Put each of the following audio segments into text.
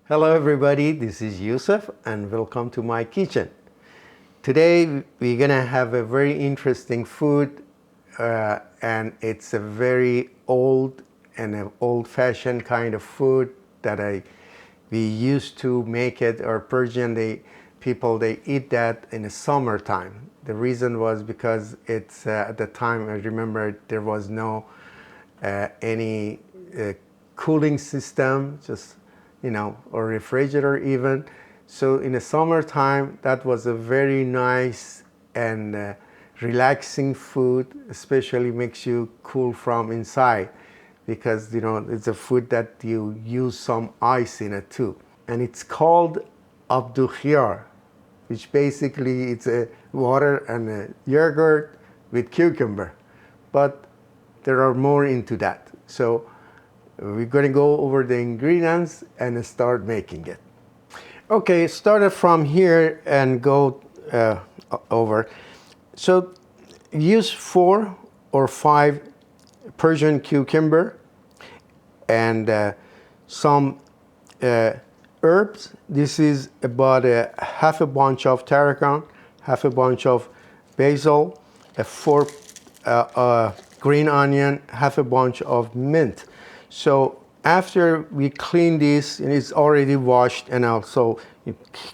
Hello everybody, this is Yousef and welcome to my kitchen. Today we're gonna have a very interesting food and it's a very old and an old-fashioned kind of food that we used to make it, or Persian people they eat that in the summertime. The reason was because it's at the time, I remember, there was no any cooling system, just or refrigerator even. So in the summertime, that was a very nice and relaxing food, especially makes you cool from inside, because it's a food that you use some ice in it too. And it's called Abdoogh Khiar, which basically it's a water and a yogurt with cucumber. But there are more into that. So we're going to go over the ingredients and start making it. Okay, started from here and go over. So use 4 or 5 Persian cucumber and some herbs. This is about half a bunch of Terragon, half a bunch of basil, 4 green onion, half a bunch of mint. So after we clean this, and it's already washed, and also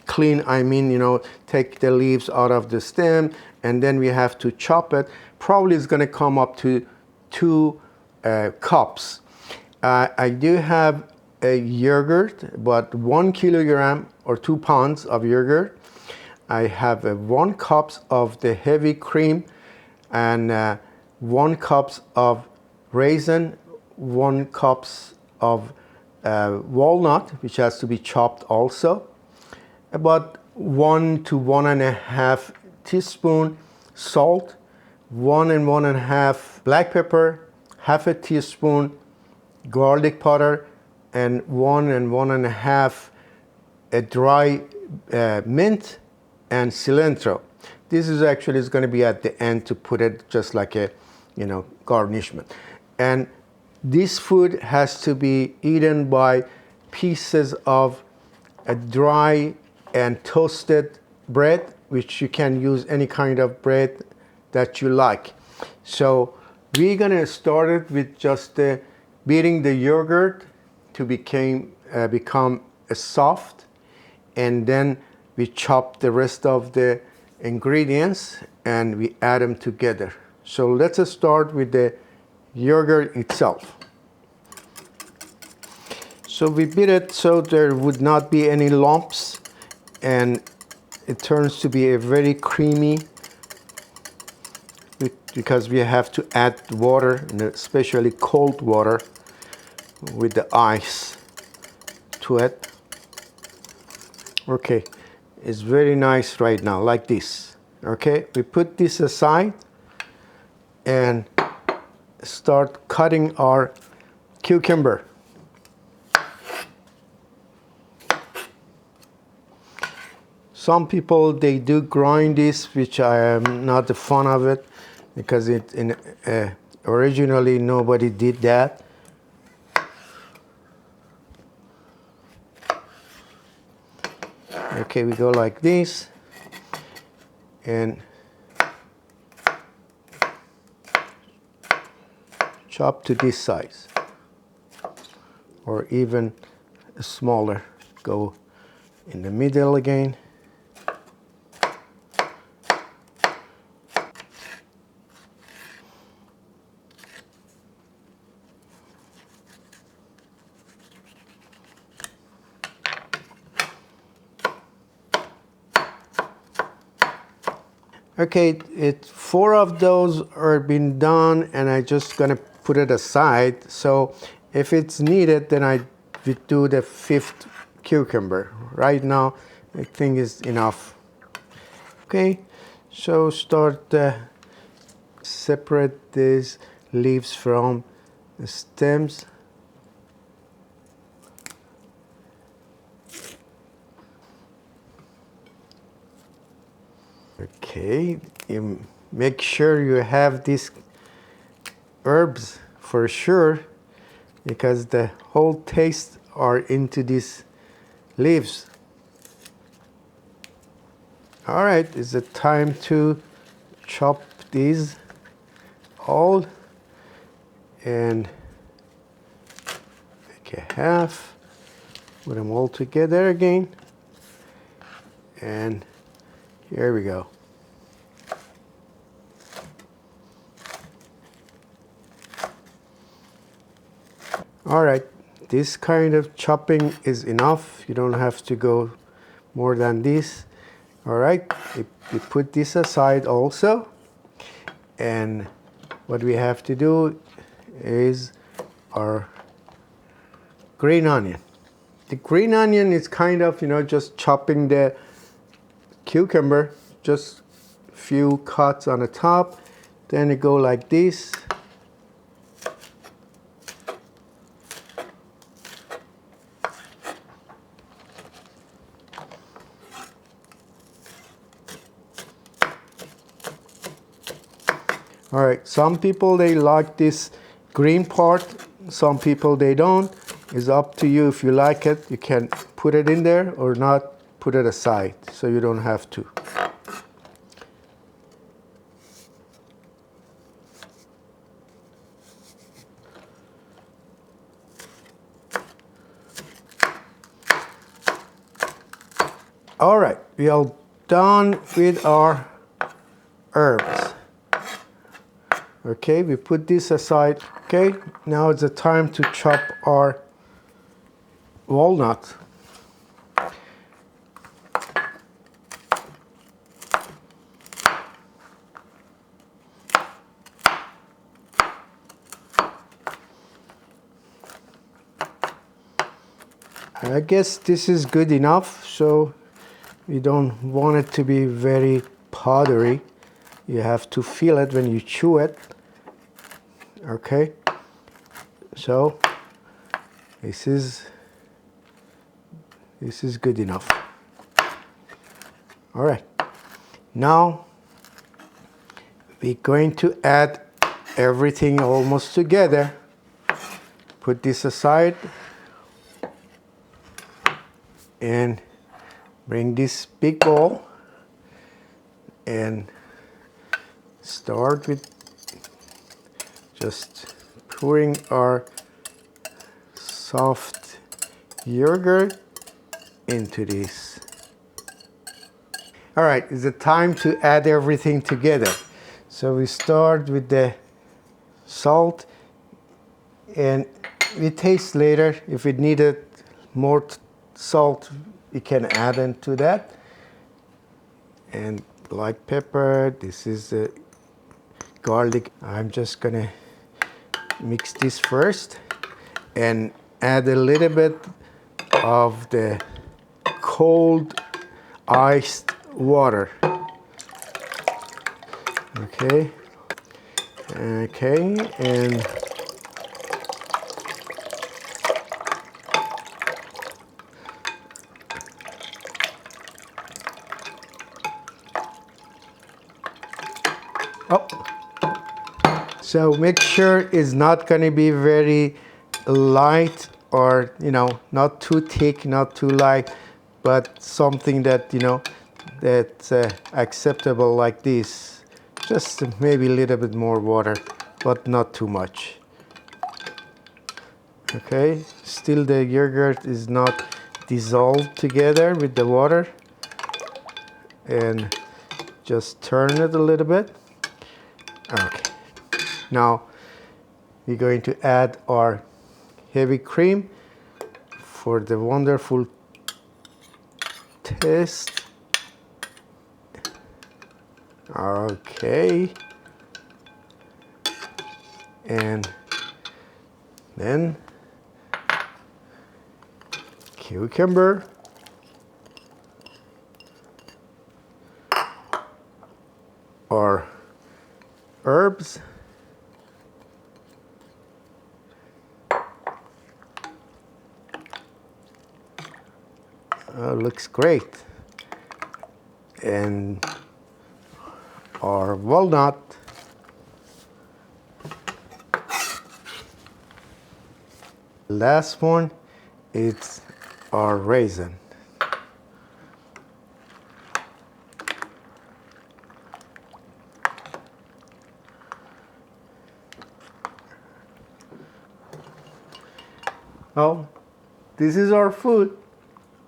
clean, I mean, take the leaves out of the stem, and then we have to chop it. Probably it's gonna come up to 2 cups. I do have a yogurt, but 1 kilogram or 2 pounds of yogurt. I have 1 cup of the heavy cream and 1 cup of raisin, 1 cup of walnut, which has to be chopped also. About 1 to 1.5 teaspoon salt, 1 and 1.5 black pepper, half a teaspoon garlic powder, and 1 and 1.5 dry mint and cilantro. This is actually going to be at the end to put it just like a garnishment. And this food has to be eaten by pieces of a dry and toasted bread, which you can use any kind of bread that you like. So we're gonna start it with just beating the yogurt to become soft, and then we chop the rest of the ingredients and we add them together. So let's start with the yogurt itself. So we beat it so there would not be any lumps, and it turns to be a very creamy, because we have to add water, and especially cold water with the ice to it. Okay, it's very nice right now, like this. Okay, we put this aside and start cutting our cucumber. Some people, they do grind this, which I am not a fan of it, because originally nobody did that. Okay, we go like this and chop to this size, or even smaller. Go in the middle again. Okay, 4 of those are been done, and I just gonna put it aside. So if it's needed, then I would do the 5th cucumber. Right now, I think is enough. Okay, so start separate these leaves from the stems. Okay, you make sure you have these herbs for sure, because the whole taste are into this leaves. All right, it's the time to chop these all and make a half, put them all together again, and here we go. All right, this kind of chopping is enough. You don't have to go more than this. All right, we put this aside also. And what we have to do is our green onion. The green onion is kind of, just chopping the cucumber, just a few cuts on the top. Then it go like this. All right, some people, they like this green part. Some people, they don't. It's up to you. If you like it, you can put it in there or not, put it aside so you don't have to. All right, we are done with our herbs. Okay, we put this aside. Okay, now it's the time to chop our walnut. I guess this is good enough, so we don't want it to be very powdery. You have to feel it when you chew it. Okay, so this is good enough. All right, now we're going to add everything almost together. Put this aside and bring this big bowl and start with just pouring our soft yogurt into this. All right, it's the time to add everything together. So we start with the salt, and we taste later. If it needed more salt, we can add into that. And black pepper, this is garlic. I'm just gonna mix this first and add a little bit of the cold iced water. Okay, and so make sure it's not going to be very light or, not too thick, not too light, but something that, that's acceptable like this. Just maybe a little bit more water, but not too much. Okay, still the yogurt is not dissolved together with the water. And just turn it a little bit. Okay. Now we're going to add our heavy cream for the wonderful taste. Okay. And then cucumber. Or herbs. Looks great. And our walnut. Last one, it's our raisin. Oh, this is our food,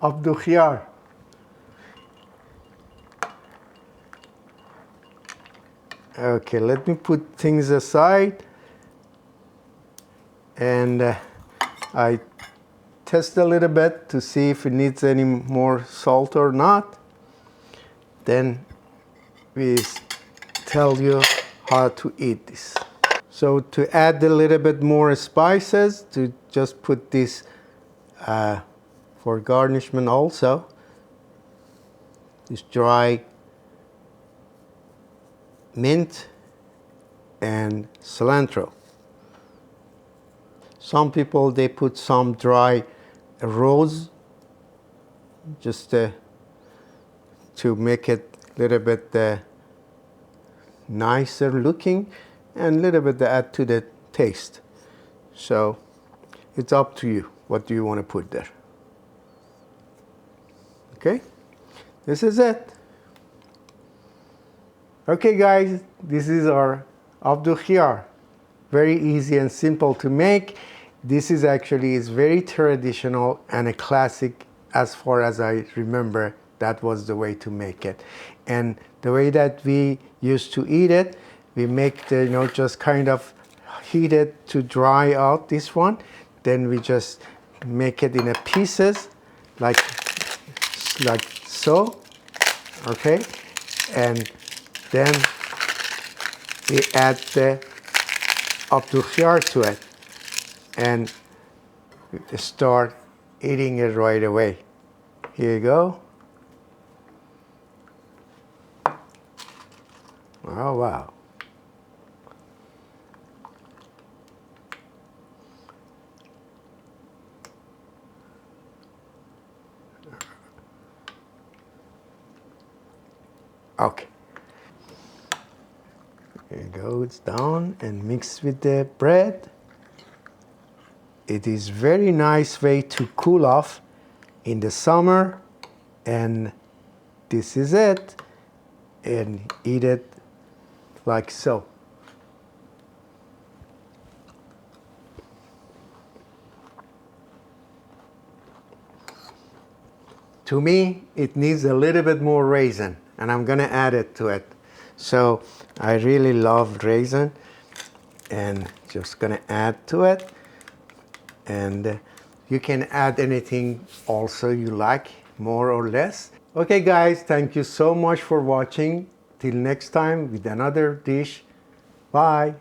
Abdoogh Khiar. Okay, let me put things aside, and I test a little bit to see if it needs any more salt or not. Then we tell you how to eat this. So to add a little bit more spices, to just put this for garnishment also, this dry mint and cilantro. Some people, they put some dry rose just to make it a little bit nicer looking, and a little bit to add to the taste. So it's up to you. What do you want to put there? Okay, this is it. Okay guys, this is our Abdoogh Khiar. Very easy and simple to make. This is actually is very traditional and a classic as far as I remember. That was the way to make it. And the way that we used to eat it, we make the, just kind of heat it to dry out this one. Then we just make it in a pieces like so, okay? And then we add the Abdoogh Khiar to it and start eating it right away. Here you go. Oh wow. Okay. Here you go, it's down and mixed with the bread. It is very nice way to cool off in the summer, and this is it, and eat it like so. To me, it needs a little bit more raisin, and I'm gonna add it to it. So I really love raisin, and just gonna add to it. And you can add anything also you like, more or less. Okay guys, thank you so much for watching. Till next time with another dish. Bye.